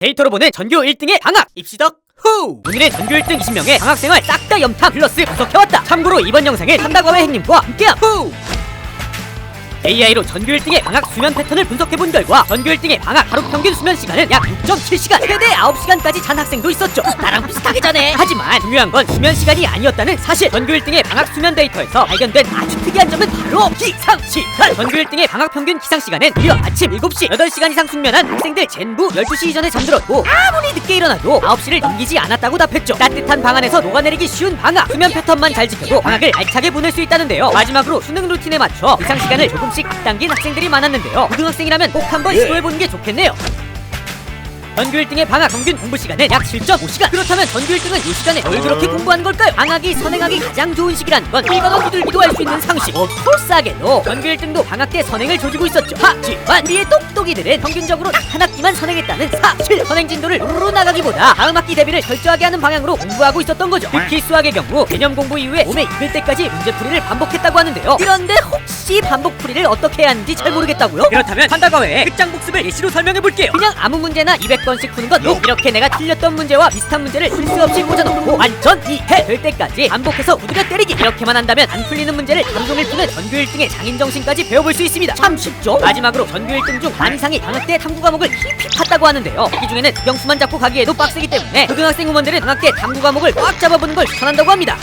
데이터로 보는 전교 1등의 방학 입시덕 후! 오늘은 전교 1등 20명의 방학생활 싹 다 염탐 플러스 분석해왔다. 참고로 이번 영상은 한다과외 행님과 함께함 후! AI로 전교 1등의 방학 수면 패턴을 분석해본 결과 전교 1등의 방학 하루 평균 수면 시간은 약 6.7시간, 최대 9시간까지 잔 학생도 있었죠. 나랑 비슷하게 자네. 하지만 중요한 건 수면 시간이 아니었다는 사실. 전교 1등의 방학 수면 데이터에서 발견된 아주 특이한 점은 바로 기상시간. 전교 1등의 방학 평균 기상시간은 무려 아침 7시 8시간 이상 숙면한 학생들 전부 12시 이전에 잠들었고 아무리 늦게 일어나도 9시를 넘기지 않았다고 답했죠. 따뜻한 방 안에서 녹아내리기 쉬운 방학 수면 패턴만 잘 지켜도 방학을 알차게 보낼 수 있다는데요. 마지막으로 수능 루틴에 맞춰 기상시간을 조금씩 앞당긴 학생들이 많았는데요. 고등학생이라면 꼭 한번 시도해보는 게 좋겠네요. 전교 1등의 방학 평균 공부 시간은 약 7.5시간. 그렇다면 전교 1등은 이 시간에 뭘 그렇게 공부하는 걸까요? 방학이 선행하기 가장 좋은 시기라는 건 일반어 두들기도 할 수 있는 상식. 싸게도 전교 1등도 방학 때 선행을 조지고 있었죠. 하지만 우리의 똑똑이들은 평균적으로 단 한 학기만 선행했다는 사실. 선행 진도를 우르르 나가기보다 다음 학기 대비를 철저하게 하는 방향으로 공부하고 있었던 거죠. 특히 수학의 경우 개념 공부 이후에 몸에 익을 때까지 문제풀이를 반복했다고 하는데요. 그런데 혹시 반복풀이를 어떻게 해야 하는지 잘 모르겠다고요? 그렇다면 한다과외의 끝장 복습을 예시로 설명해볼게요. 그냥 아무 문제나 200번씩 푸는 건 이렇게 내가 틀렸던 문제와 비슷한 문제를 실수 없이 꽂아놓고 완전 이해될 때까지 반복해서 두드려 때리기. 이렇게만 한다면 안 풀리는 문제를 하루 종일 푸는 전교 1등의 장인정신까지 배워볼 수 있습니다. 참 쉽죠? 마지막으로 전교 1등 중 반 이상이 방학 때 탐구 과목을 힐피 팠다고 하는데요. 이 중에는 국영수만 잡고 가기에도 빡세기 때문에 고등학생 후원들은 방학 때 탐구 과목을 꽉 잡아보는 걸 추천한다고 합니다.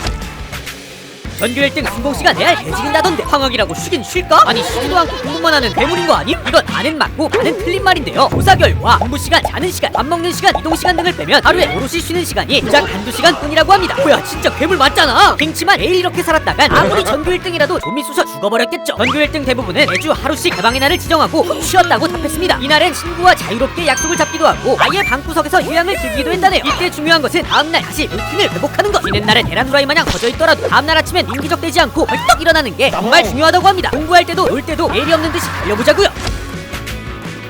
전교 1등 순봉시간 내알 개지긴다던데 방학이라고 쉬긴 쉴까? 아니 쉬지도 않고 공부만 하는 괴물인 거 아님? 이건 반은 맞고 반은 틀린 말인데요. 조사 결과 공부시간, 자는 시간, 밥 먹는 시간, 이동시간 등을 빼면 하루에 오롯이 쉬는 시간이 고작 한두 시간 뿐이라고 합니다. 뭐야 진짜 괴물 맞잖아. 갱치만 매일 이렇게 살았다간 아무리 전교 1등이라도 좀비 쑤셔 죽어버렸겠죠. 전교 1등 대부분은 매주 하루씩 개방의 날을 지정하고 푹 쉬었다고 답했습니다. 이날엔 친구와 자유롭게 약속을 잡기도 하고 아예 방구석에서 휴양을 즐기기도 했다네요. 이때 중요한 것은 다음날 다시 루틴을 회복하는 것. 쉬는 날에 계란 후라이 마냥 퍼져있더라도 다음날 아침엔 인기적되지 않고 벌떡 일어나는 게 정말 중요하다고 합니다. 공부할 때도 놀 때도 내일이 없는 듯이 달려보자고요.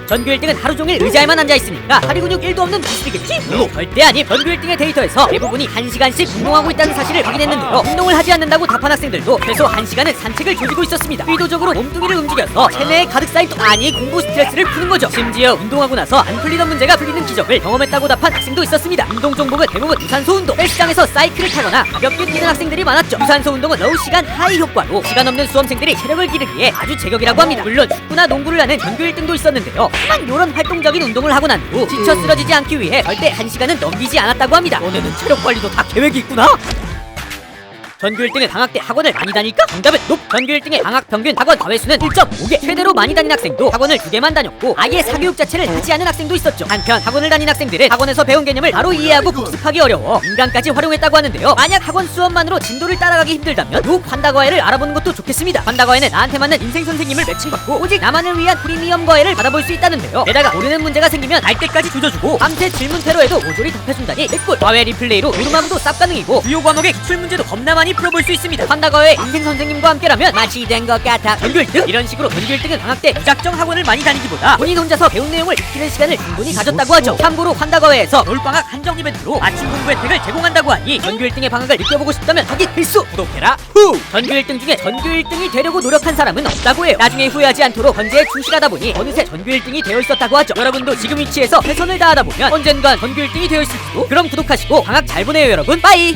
전교 1등은 하루 종일 의자에만 앉아있으니까 다리 근육 1도 없는 모습이겠지? 절대 아님. 전교 1등의 데이터에서 대부분이 1시간씩 운동하고 있다는 사실을 확인했는데요. 운동을 하지 않는다고 답한 학생들도 최소 1시간은 산책을 조지고 있었습니다. 의도적으로 몸뚱이를 움직여서 체내에 가득 쌓인 아니 공부 스트레스를 푸는 거죠. 심지어 운동하고 나서 안 풀리던 문제가 풀리는 기적을 경험했다고 답한 학생도 있었습니다. 운동 종목은 대부분 유산소 운동. 헬스장에서 사이클을 타거나 가볍게 뛰는 학생들이 많았죠. 유산소 운동은 로우 시간 하이 효과로 시간 없는 수험생들이 체력을 기르기에 아주 제격이라고 합니다. 물론 축구나 농구를 하는 전교 1등도 있었는데요. 하지만 이런 활동적인 운동을 하고 난 후 지쳐 쓰러지지 않기 위해 절대 1시간은 넘기지 않았다고 합니다. 너네는 체력 관리도 다 계획이 있구나. 전교 1등의 방학 때 학원을 많이 다닐까? 정답은 높! 전교 1등의 방학 평균 학원 과외수는 1.5개. 최대로 많이 다닌 학생도 학원을 2개만 다녔고 아예 사교육 자체를 하지 않은 학생도 있었죠. 한편 학원을 다닌 학생들은 학원에서 배운 개념을 바로 이해하고 복습하기 어려워 인강까지 활용했다고 하는데요. 만약 학원 수업만으로 진도를 따라가기 힘들다면 요 환다과외를 알아보는 것도 좋겠습니다. 환다과외는 나한테 맞는 인생 선생님을 매칭받고 오직 나만을 위한 프리미엄 과외를 받아볼 수 있다는데요. 게다가 모르는 문제가 생기면 알 때까지 조져주고 밤새 질문 테러에도 모조리 답해준다니 개꿀. 과외 리플레이로 노름함도 쌉 가능이고 주요 과목의 기출문제도 겁나 많이 풀어볼 수 있습니다. 판다과외 인생 선생님과 함께라면 맛이 된 것 같아. 전교 1등? 이런 식으로 전교 1등은 방학 때 무작정 학원을 많이 다니기보다 본인 혼자서 배운 내용을 익히는 시간을 충분히 가졌다고 하죠. 참고로 판다과외에서 놀방학 한정 이벤트로 맞춤 공부 혜택을 제공한다고 하니 전교 1등의 방학을 느껴보고 싶다면 확인 필수! 구독해라 후! 전교 1등 중에 전교 1등이 되려고 노력한 사람은 없다고 해요. 나중에 후회하지 않도록 현재에 충실하다 보니 어느새 전교 1등이 되어 있었다고 하죠. 여러분도 지금 위치에서 최선을 다하다 보면 언젠간 전교 1등이 되어 있을지도. 그럼 구독하시고 방학 잘 보내요 여러분. 빠이!